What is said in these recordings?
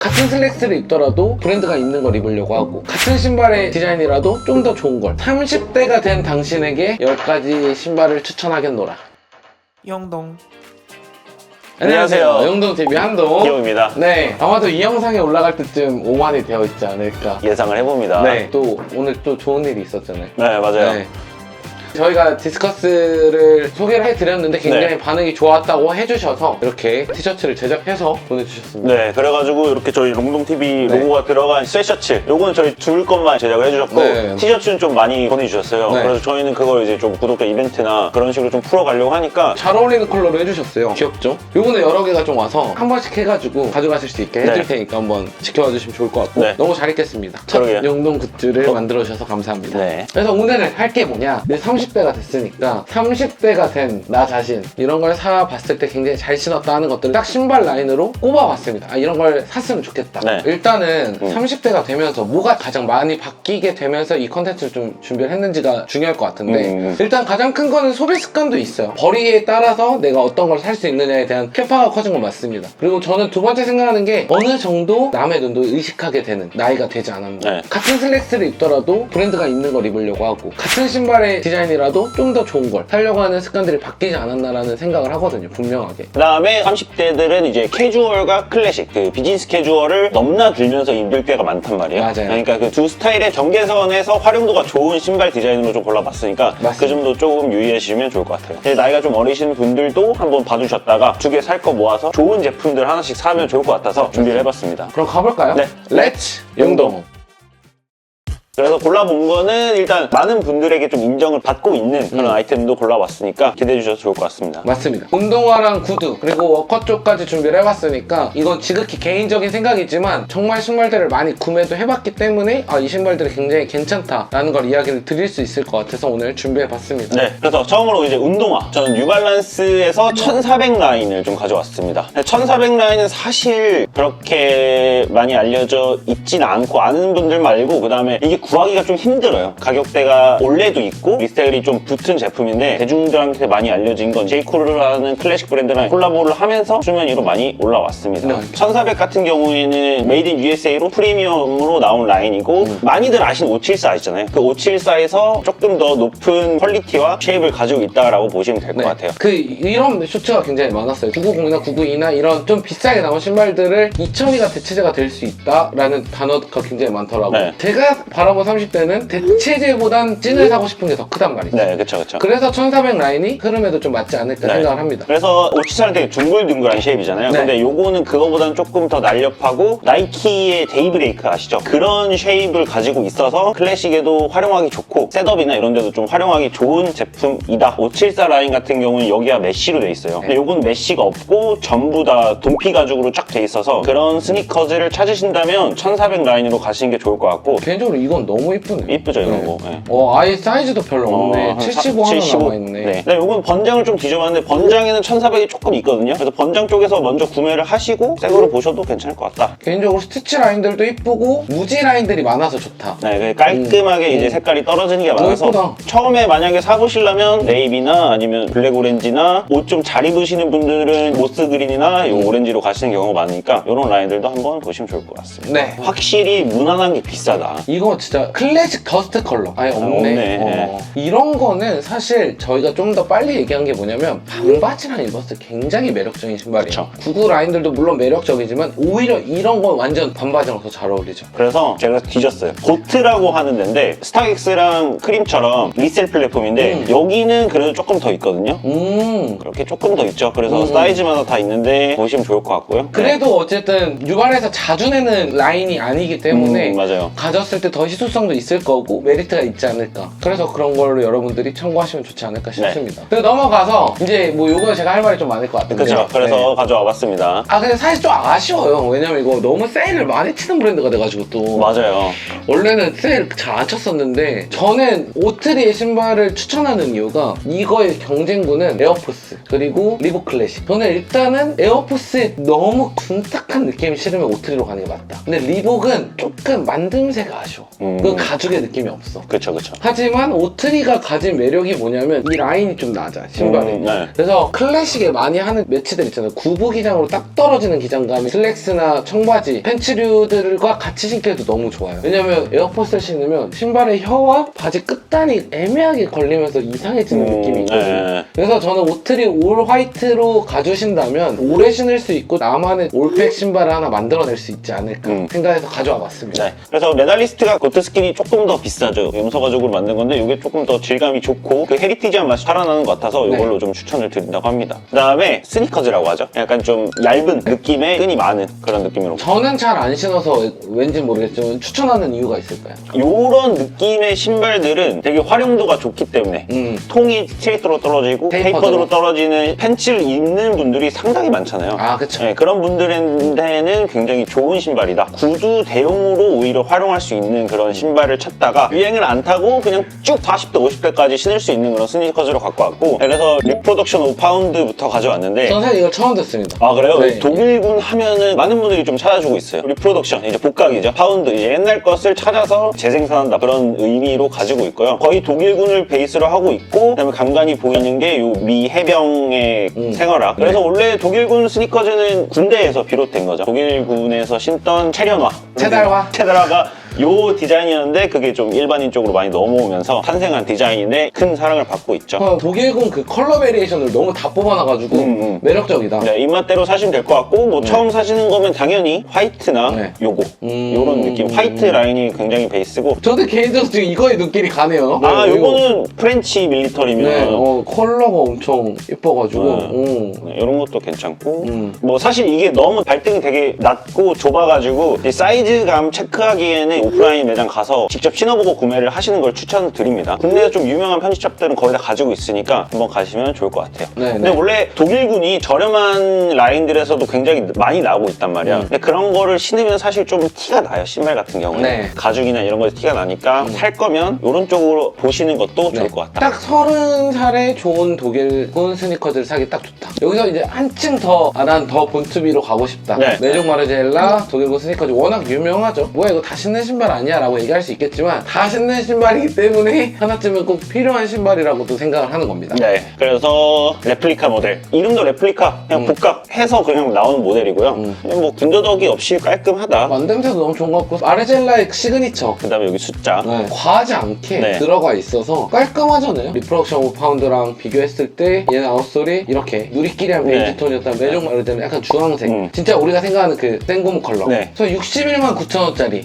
같은 슬랙스를 입더라도 브랜드가 있는 걸 입으려고 하고, 같은 신발의 디자인이라도 좀 더 좋은 걸. 30대가 된 당신에게 10가지 신발을 추천하겠노라. 영동. 안녕하세요. 영동TV 한동 기호입니다. 네, 아마도 이 영상이 올라갈 때쯤 5만이 되어 있지 않을까. 예상을 해봅니다. 네, 또 오늘 또 좋은 일이 있었잖아요. 네, 맞아요. 네. 저희가 디스커스를 소개를 해드렸는데 굉장히 네. 반응이 좋았다고 해주셔서 이렇게 티셔츠를 제작해서 보내주셨습니다. 네, 그래가지고 이렇게 저희 롱동TV 네. 로고가 들어간 스웨셔츠, 요거는 저희 둘 것만 제작을 해주셨고, 네. 티셔츠는 좀 많이 보내주셨어요. 네. 그래서 저희는 그걸 이제 좀 구독자 이벤트나 그런 식으로 좀 풀어가려고 하니까, 잘 어울리는 컬러로 해주셨어요. 귀엽죠? 요거는 여러 개가 좀 와서 한 번씩 해가지고 가져가실 수 있게 해줄 네. 테니까 한번 지켜봐 주시면 좋을 것 같고, 네. 너무 잘 입겠습니다. 첫 그러게요. 영동 굿즈를 만들어 주셔서 감사합니다. 네. 그래서 오늘은 할 게 뭐냐, 내 30대가 됐으니까 30대가 된 나 자신, 이런 걸 사봤을 때 굉장히 잘 신었다 하는 것들을 딱 신발 라인으로 꼽아봤습니다. 아, 이런 걸 샀으면 좋겠다. 네. 일단은 30대가 되면서 뭐가 가장 많이 바뀌게 되면서 이 컨텐츠를 좀 준비를 했는지가 중요할 것 같은데, 일단 가장 큰 거는 소비 습관도 있어요. 벌이에 따라서 내가 어떤 걸 살 수 있느냐에 대한 캐파가 커진 건 맞습니다. 그리고 저는 두 번째 생각하는 게, 어느 정도 남의 눈도 의식하게 되는 나이가 되지 않았나. 네. 같은 슬랙스를 입더라도 브랜드가 있는 걸 입으려고 하고, 같은 신발의 디자인이라도 좀 더 좋은 걸 사려고 하는 습관들이 바뀌지 않았나라는 생각을 하거든요, 분명하게. 그 다음에 30대들은 이제 캐주얼과 클래식, 그 비즈니스 캐주얼을 넘나들면서 입을 때가 많단 말이에요. 맞아요. 그러니까 그 두 스타일의 경계선에서 활용도가 좋은 신발 디자인으로 좀 골라봤으니까, 맞습니다. 그 점도 조금 유의해 주시면 좋을 것 같아요. 이제 나이가 좀 어리신 분들도 한번 봐주셨다가 두 개 살 거 모아서 좋은 제품들 하나씩 사면 좋을 것 같아서 준비를 해봤습니다. 그럼 가볼까요? 네. 렛츠 영동. 그래서 골라본 거는 일단 많은 분들에게 좀 인정을 받고 있는 그런 아이템도 골라봤으니까 기대해 주셔서 좋을 것 같습니다. 맞습니다. 운동화랑 구두 그리고 워커 쪽까지 준비를 해봤으니까, 이건 지극히 개인적인 생각이지만 정말 신발들을 많이 구매도 해봤기 때문에 이 신발들이 굉장히 괜찮다라는 걸 이야기를 드릴 수 있을 것 같아서 오늘 준비해봤습니다. 네, 그래서 처음으로 이제 운동화. 저는 뉴발란스에서 1400 라인을 좀 가져왔습니다. 1400 라인은 사실 그렇게 많이 알려져 있진 않고, 아는 분들 말고, 그 다음에 이게 구하기가 좀 힘들어요. 가격대가 올레도 있고 리셀이 좀 붙은 제품인데, 대중들한테 많이 알려진 건 제이크루라는 클래식 브랜드랑 콜라보를 하면서 수면 위로 많이 올라왔습니다. 네. 1400 같은 경우에는 메이드 인 USA로 프리미엄으로 나온 라인이고, 많이들 아시는 574 있잖아요. 그 574에서 조금 더 높은 퀄리티와 쉐입을 가지고 있다라고 보시면 될 것 같아요. 이런 쇼츠가 굉장히 많았어요. 990이나 992나 이런 좀 비싸게 나온 신발들을 2000이가 대체제가 될 수 있다라는 단어가 굉장히 많더라고요. 네. 제가 바라본 30대는 대체제보단 찐을 사고 싶은 게 더 크단 말이죠. 네, 그쵸, 그쵸. 그래서 1400 라인이 흐름에도 좀 맞지 않을까 네. 생각을 합니다. 그래서 574는 되게 둥글둥글한 쉐입이잖아요. 네. 근데 요거는 그거보다는 조금 더 날렵하고, 나이키의 데이브레이크 아시죠? 그런 쉐입을 가지고 있어서 클래식에도 활용하기 좋고, 셋업이나 이런 데도 좀 활용하기 좋은 제품이다. 574 라인 같은 경우는 여기가 메쉬로 돼 있어요. 근데 요건 메쉬가 없고 전부 다 동피 가죽으로 쫙 돼 있어서, 그런 스니커즈를 찾으신다면 1400 라인으로 가시는 게 좋을 것 같고. 개인적으로 이건 너무 이쁘네. 이쁘죠, 이런 거. 네. 아예 사이즈도 별로 없네. 75 하나 75. 남아있네. 네. 근데 요건 번장을 좀 뒤져봤는데, 번장에는 1400이 조금 있거든요. 그래서 번장 쪽에서 먼저 구매를 하시고 새 거로 보셔도 괜찮을 것 같다. 개인적으로 스티치 라인들도 이쁘고 무지 라인들이 많아서 좋다. 네, 깔끔하게 이제 색깔이 떨어지는 게 많아서, 예쁘다. 처음에 만약에 사보시려면 네이비나 아니면 블랙 오렌지나, 옷 좀 잘 입으시는 분들은 모스 그린이나 이 오렌지로 가시는 경우가 많으니까 이런 라인들도 한번 보시면 좋을 것 같습니다. 네. 확실히 무난한 게 비싸다. 이거 진짜 클래식 더스트 컬러 아예 없네. 없네. 네. 이런 거는 사실 저희가 좀 더 빨리 얘기한 게 뭐냐면, 반바지랑 입었을 때 굉장히 매력적인 신발이에요. 그쵸. 구구 라인들도 물론 매력적이지만 오히려 이런 건 완전 반바지랑 더 잘 어울리죠. 그래서 제가 뒤졌어요. 고트라고 하는 데인데, 스타렉스랑 크림처럼 리셀 플랫폼인데 여기는 그래도 조금 더 있거든요. 그렇게 조금 더 있죠. 그래서 사이즈마다 다 있는데 보시면 좋을 것 같고요. 그래도 어쨌든 뉴발에서 자주 내는 라인이 아니기 때문에 맞아요. 가졌을 때 더 희소성도 있을 거고 메리트가 있지 않을까. 그래서 그런 걸로 여러분들이 참고하시면 좋지 않을까 싶습니다. 그리고 넘어가서 이제 뭐 요거 제가 할 말이 좀 많을 것 같은데. 그렇죠. 그래서 네. 가져와 봤습니다. 근데 사실 좀 아쉬워요. 왜냐면 이거 너무 세일을 많이 치는 브랜드가 돼가지고 또. 맞아요. 원래는 세일 잘 안 쳤었는데, 저는 오트리의 신발을 추천하는 이유가 이거의 경쟁군은 에어포스 그리고 리복 클래식. 저는 일단은 에어포스에 너무 둔탁한 느낌이 싫으면 오트리로 가는 게 맞다. 근데 리복은 조금 만듦새가 아쉬워. 그 가죽의 느낌이 없어. 그쵸. 하지만 오트리가 가진 매력이 뭐냐면 이 라인이 좀 낮아, 신발이. 네. 그래서 클래식에 많이 하는 매치들 있잖아요. 구부 기장으로 딱 떨어지는 기장감이 슬랙스나 청바지, 팬츠류들과 같이 신기해도 너무 좋아요. 왜냐면 에어포스를 신으면 신발의 혀와 바지 끝단이 애매하게 걸리면서 이상해지는 느낌이 있거든요. 그래서 저는 오트리 올 화이트로 가주신다면 오래 신을 수 있고 나만의 올백 신발을 하나 만들어낼 수 있지 않을까 생각해서 가져와 봤습니다. 네. 그래서 메달리스트가 고트스킨이 조금 더 비싸죠. 염소 가죽으로 만든 건데 이게 조금 더 질감이 좋고 그 헤리티지한 맛이 살아나는 것 같아서 이걸로 좀 추천을 드린다고 합니다. 그 다음에 스니커즈라고 하죠. 약간 좀 얇은 느낌의 끈이 많은 그런 느낌으로. 저는 잘 안 신어서 왠지 모르겠지만 추천하는 이유가 있을까요? 요런 느낌의 신발들은 되게 활용도가 좋기 때문에 통이 스트레이트로 떨어지고 테이퍼드로 떨어지는 팬츠를 입는 분들이 상당히 많잖아요. 아, 그쵸. 네, 그런 분들한테는 굉장히 좋은 신발이다. 구두 대용으로 오히려 활용할 수 있는 그런 신발을 찾다가 유행을 안 타고 그냥 쭉 40대, 50대까지 신을 수 있는 그런 스니커즈로 갖고 왔고, 그래서 리프로덕션 5파운드부터 가져왔는데 저는 사실 이거 처음 듣습니다. 아 그래요? 네. 독일군 하면은 많은 분들이 좀 찾아주고 있어요. 리프로덕션, 이제 복각이죠. 파운드, 이제 옛날 것을 찾아서 재생산한다, 그런 의미로 가지고 있고요. 거의 독일군을 베이스로 하고 있고, 그다음에 간간히 보이는 게 요 미 해병의 생활화. 그래서 원래 독일군 스니커즈는 군대에서 비롯된 거죠. 독일군에서 신던 체달화가 요 디자인이었는데 그게 좀 일반인 쪽으로 많이 넘어오면서 탄생한 디자인인데 큰 사랑을 받고 있죠. 독일군 그 컬러 베리에이션을 너무 다 뽑아놔가지고 매력적이다. 네, 입맛대로 사시면 될 것 같고, 뭐 처음 사시는 거면 당연히 화이트나 요거 요런 느낌. 화이트 라인이 굉장히 베이스고. 저도 개인적으로 지금 이거에 눈길이 가네요. 아, 요거는 프렌치 밀리터리면 네, 컬러가 엄청 예뻐가지고 네, 이런 것도 괜찮고. 뭐 사실 이게 너무 발등이 되게 낮고 좁아가지고 이 사이즈감 체크하기에는 오프라인 매장 가서 직접 신어보고 구매를 하시는 걸 추천드립니다. 국내에서 좀 유명한 편집샵들은 거의 다 가지고 있으니까 한번 가시면 좋을 것 같아요. 근데 원래 독일군이 저렴한 라인들에서도 굉장히 많이 나오고 있단 말이야. 근데 그런 거를 신으면 사실 좀 티가 나요, 신발 같은 경우는. 가죽이나 이런 거에서 티가 나니까 살 거면 이런 쪽으로 보시는 것도 좋을 것 같다. 딱 30살에 좋은 독일군 스니커즈를 사기 딱 좋다. 여기서 이제 한층 더 난 더 본투비로 가고 싶다. 메종 마르젤라 독일군 스니커즈 워낙 유명하죠. 뭐야 이거 다 신는 신발 아니야 라고 얘기할 수 있겠지만 다 신는 신발이기 때문에 하나쯤은 꼭 필요한 신발이라고도 생각을 하는 겁니다. 네, 그래서 레플리카 모델, 이름도 레플리카, 그냥 복각해서 그냥 나오는 모델이고요. 그냥 뭐 군더더기 없이 깔끔하다. 만듦새도 너무 좋은 것 같고 마르젤라의 시그니처, 그 다음에 여기 숫자 과하지 않게 들어가 있어서 깔끔하잖아요. 리프로덕션 5파운드랑 비교했을 때 얘는 아웃솔이 이렇게 누리끼리한 베이지 톤이었다면 메종 마르젤라 약간 주황색, 진짜 우리가 생각하는 그 생고무 컬러. 그래서 61만 9천원짜리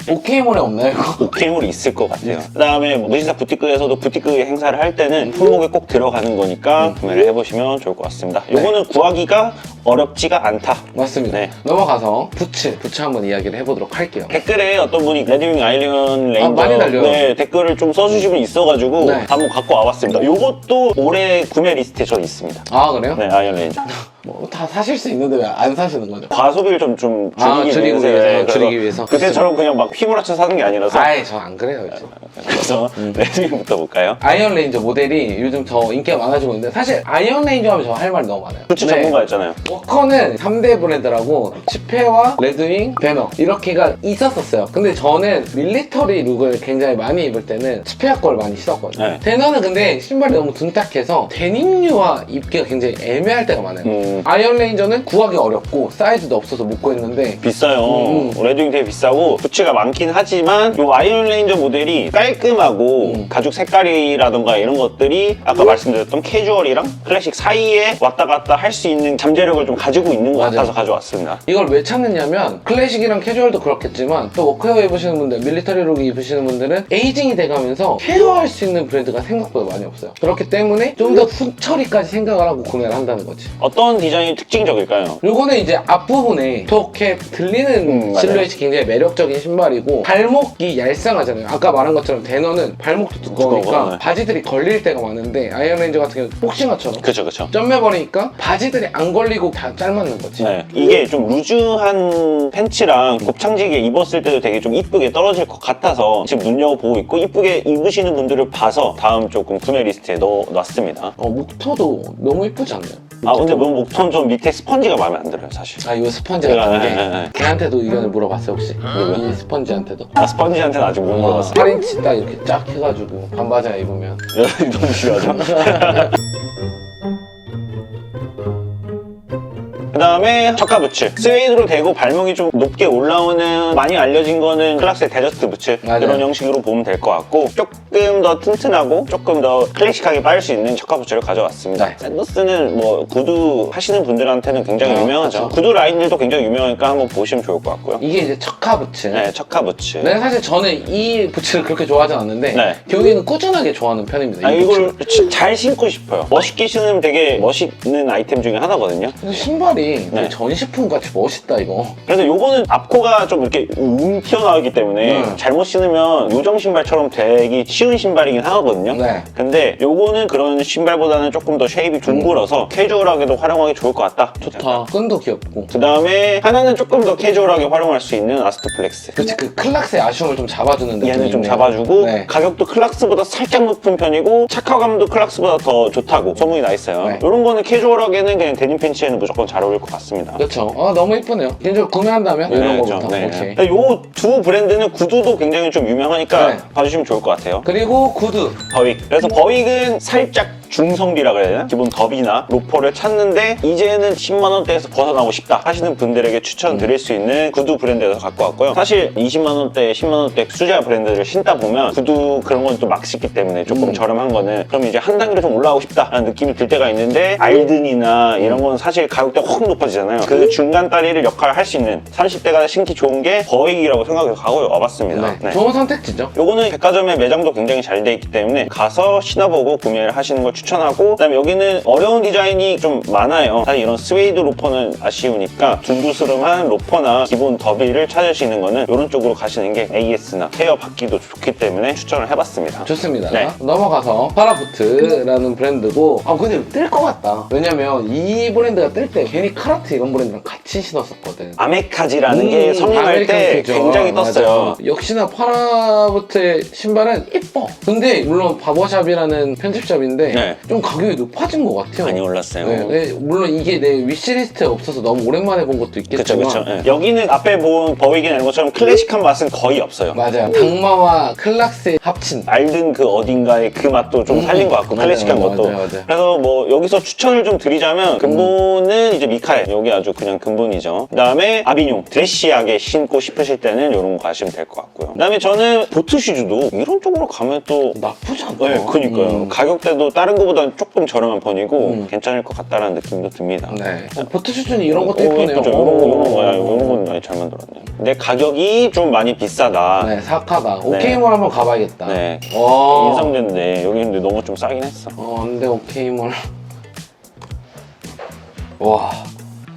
오케이몰에 없나요 이거? 오케이몰이 있을 것 같아요. 그 다음에 뭐 무신사 부티크에서도 부티크 행사를 할 때는 품목에 꼭 들어가는 거니까 구매를 해보시면 좋을 것 같습니다. 요거는 구하기가 어렵지가 않다. 맞습니다. 넘어가서 부츠 한번 이야기를 해보도록 할게요. 댓글에 어떤 분이 레드윙 아이언 레인저 많이 달려요. 댓글을 좀 써주신 분이 있어가지고 한번 갖고 와봤습니다. 요것도 올해 구매 리스트에 저는 있습니다. 아 그래요? 네, 아이언 레인저. 뭐 다 사실 수 있는데 왜 안 사시는 거죠? 과소비를 좀 줄이기 위해서. 그때처럼 그냥 막 휘몰아쳐 사는 게 아니라서. 아이 저 안 그래요 이제. 그래서 레드윙부터 볼까요? 아이언 레인저 모델이 요즘 더 인기가 많아지고 있는데 사실 아이언 레인저 하면 저 할 말이 너무 많아요. 부츠 전문가였잖아요. 워커는 3대 브랜드라고 치페와 레드윙, 베너 이렇게가 있었어요. 근데 저는 밀리터리 룩을 굉장히 많이 입을 때는 치페아 걸 많이 신었거든요. 베너는 근데 신발이 너무 둔탁해서 데님류와 입기가 굉장히 애매할 때가 많아요. 아이언 레인저는 구하기 어렵고 사이즈도 없어서 못 구했는데 비싸요. 레드윙 되게 비싸고 부츠가 많긴 하지만 이 아이언 레인저 모델이 깔끔하고 가죽 색깔이라던가 이런 것들이 아까 말씀드렸던 캐주얼이랑 클래식 사이에 왔다 갔다 할 수 있는 잠재력을 좀 가지고 있는 것 같아서 가져왔습니다. 이걸 왜 찾느냐면 클래식이랑 캐주얼도 그렇겠지만 또 워크웨어 입으시는 분들, 밀리터리 룩 입으시는 분들은 에이징이 돼가면서 케어할 수 있는 브랜드가 생각보다 많이 없어요. 그렇기 때문에 좀 더 훅 처리까지 생각을 하고 구매를 한다는 거지. 어떤 디자인이 특징적일까요? 요거는 이제 앞부분에 이렇게 들리는 실루엣이 굉장히 매력적인 신발이고 발목이 얄쌍하잖아요. 아까 말한 것처럼 데너는 발목도 두꺼우니까 바지들이 걸릴 때가 많은데 아이언 레인저 같은 경우는 복싱화처럼 그쵸. 점매버리니까 바지들이 안 걸리고 다 잘 맞는 거지. 이게 좀 루즈한 팬츠랑 곱창지게 입었을 때도 되게 좀 이쁘게 떨어질 것 같아서 지금 눈여겨보고 있고 이쁘게 입으시는 분들을 봐서 다음 조금 구매 리스트에 넣어놨습니다. 목토도 너무 이쁘지 않나요? 근데 뭐 전 좀 밑에 스펀지가 마음에 안 들어요 사실. 아, 이 스펀지가 나온 게 네. 걔한테도 의견을 물어봤어 혹시? 이 스펀지한테도? 아, 스펀지한테는 아직 못 물어봤어요. 8인치 딱 이렇게 쫙 해가지고 반바지 입으면 너무 싫어하죠. 그 다음에 척가 부츠. 스웨이드로 대고 발목이 좀 높게 올라오는, 많이 알려진 거는 클락스의 데저트 부츠. 맞아요. 이런 형식으로 보면 될 것 같고, 조금 더 튼튼하고 조금 더 클래식하게 빠질 수 있는 척가 부츠를 가져왔습니다. 네. 샌더스는 뭐 구두 하시는 분들한테는 굉장히 유명하죠. 그렇죠. 구두 라인들도 굉장히 유명하니까 한번 보시면 좋을 것 같고요. 이게 이제 척하 부츠. 네, 척가 부츠. 내가 사실 저는 이 부츠를 그렇게 좋아하지 않는데 네. 경이는 꾸준하게 좋아하는 편입니다. 아, 이 이걸 부츠를. 잘 신고 싶어요. 멋있게 신으면 되게 멋있는 아이템 중에 하나거든요. 근데 신발이 네. 되게 전시품 같이 멋있다 이거. 그래서 요거는 앞코가 좀 이렇게 튀어나오기 때문에 잘못 신으면 요정 신발처럼 되기 쉬운 신발이긴 하거든요. 네. 근데 요거는 그런 신발보다는 조금 더 쉐입이 둥글어서 캐주얼하게도 활용하기 좋을 것 같다. 좋다. 끈도 귀엽고. 그 다음에 하나는 조금 더 캐주얼하게 활용할 수 있는 아스트 플렉스. 그렇지, 그 클락스의 아쉬움을 좀 잡아주는 느낌이 얘는 좀 있네요. 잡아주고 네. 가격도 클락스보다 살짝 높은 편이고 착화감도 클락스보다 더 좋다고 소문이 나 있어요. 네. 이런 거는 캐주얼하게는 그냥 데님 팬츠에는 무조건 잘 어울릴 것 같습니다. 그렇죠. 너무 이쁘네요. 개인적으로 구매한다면 이런 거부터. 오케이. 요 두 브랜드는 구두도 굉장히 좀 유명하니까 네. 봐주시면 좋을 것 같아요. 그리고 구두. 버윅. 그래서 버윅은 살짝 중성비라 그래야 되나? 기본 더비나 로퍼를 찾는데 이제는 10만 원대에서 벗어나고 싶다 하시는 분들에게 추천드릴 수 있는 구두 브랜드에서 갖고 왔고요. 사실 20만 원대, 10만 원대 수제화 브랜드를 신다 보면 구두 그런 건 또 막 신기 때문에 조금 저렴한 거는 그럼 이제 한 단계로 좀 올라가고 싶다라는 느낌이 들 때가 있는데 알든이나 이런 건 사실 가격대가 확 높아지잖아요. 그 중간 다리를 역할을 할 수 있는 30대가 신기 좋은 게 버윅이라고 생각해서 가고 와봤습니다. 네. 좋은 선택지죠. 요거는 백화점에 매장도 굉장히 잘 돼 있기 때문에 가서 신어보고 구매를 하시는 걸 추천하고, 그다음에 여기는 어려운 디자인이 좀 많아요. 사실 이런 스웨이드 로퍼는 아쉬우니까 둥그스름한 로퍼나 기본 더비를 찾을 수 있는 거는 이런 쪽으로 가시는 게 AS나 헤어 받기도 좋기 때문에 추천을 해봤습니다. 좋습니다. 네. 넘어가서 파라부트라는 브랜드고, 근데 뜰 것 같다. 왜냐면 이 브랜드가 뜰 때 괜히 카라트 이런 브랜드랑 같이 신었었거든. 아메카지라는 게 성행할 때 아메리칸 굉장히 맞아. 떴어요. 역시나 파라부트의 신발은 이뻐. 근데 물론 바버샵이라는 편집샵인데 네. 좀 가격이 높아진 것 같아요. 많이 올랐어요. 네, 물론 이게 내 위시리스트에 없어서 너무 오랜만에 본 것도 그쵸, 있겠지만 그쵸. 네. 여기는 앞에 본 버윅이나 이런 것처럼 클래식한 맛은 거의 없어요. 맞아요. 당마와 클락스의 합친. 알든 그 어딘가의 그 맛도 좀 살린 것 같고, 맞아요, 클래식한 맞아요, 것도. 맞아요. 그래서 뭐 여기서 추천을 좀 드리자면 근본은 이제 미카엘, 여기 아주 그냥 근본이죠. 그 다음에 아비뇽, 드레시하게 신고 싶으실 때는 이런 거 가시면 될 것 같고요. 그 다음에 저는 보트 슈즈도 이런 쪽으로 가면 또 나쁘지 않다. 네, 그니까요. 가격대도 다른 것보다는 조금 저렴한 편이고 괜찮을 것 같다라는 느낌도 듭니다. 네. 보트 슈즈는 이런 것도 예쁘네요. 예쁘죠. 이런 건 많이 잘 만들었네요. 근데 가격이 좀 많이 비싸다. 네, 사카다. 오케이몰 한번 가봐야겠다. 네. 와. 인상됐는데 여기 근데 너무 좀 싸긴 했어. 근데 오케이몰. 와.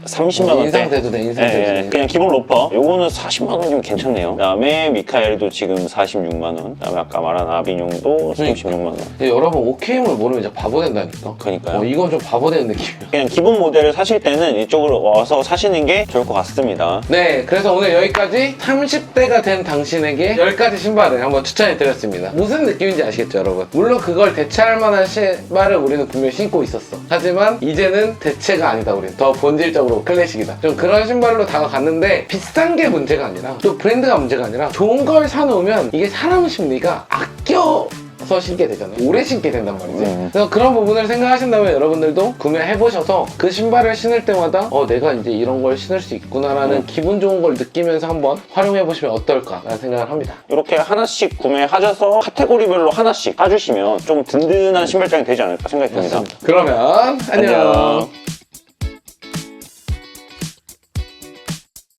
30만 원대. 인상돼도 돼, 인상돼도. 그냥 기본 로퍼. 요거는 40만 원이면 괜찮네요. 그다음에 미카엘도 지금 46만 원. 그다음에 아까 말한 아비뇽도 36만 원. 근데 여러분 오케이몰 모르면 이제 바보 된다니까. 그러니까요. 이건 좀 바보 되는 느낌이야. 그냥 기본 모델을 사실 때는 이쪽으로 와서 사시는 게 좋을 것 같습니다. 네, 그래서 오늘 여기까지 30대가 된 당신에게 10가지 신발을 한번 추천해 드렸습니다. 무슨 느낌인지 아시겠죠, 여러분? 물론 그걸 대체할 만한 신발을 우리는 분명히 신고 있었어. 하지만 이제는 대체가 아니다, 우리. 더 본질적으로 클래식이다. 좀 그런 신발로 다가갔는데 비싼 게 문제가 아니라 또 브랜드가 문제가 아니라 좋은 걸 사놓으면 이게 사람 심리가 아껴서 신게 되잖아요. 오래 신게 된단 말이지. 그래서 그런 부분을 생각하신다면 여러분들도 구매해보셔서 그 신발을 신을 때마다 내가 이제 이런 걸 신을 수 있구나라는 기분 좋은 걸 느끼면서 한번 활용해보시면 어떨까라는 생각을 합니다. 이렇게 하나씩 구매하셔서 카테고리별로 하나씩 사주시면 좀 든든한 신발장이 되지 않을까 생각이 듭니다. 그러면 안녕.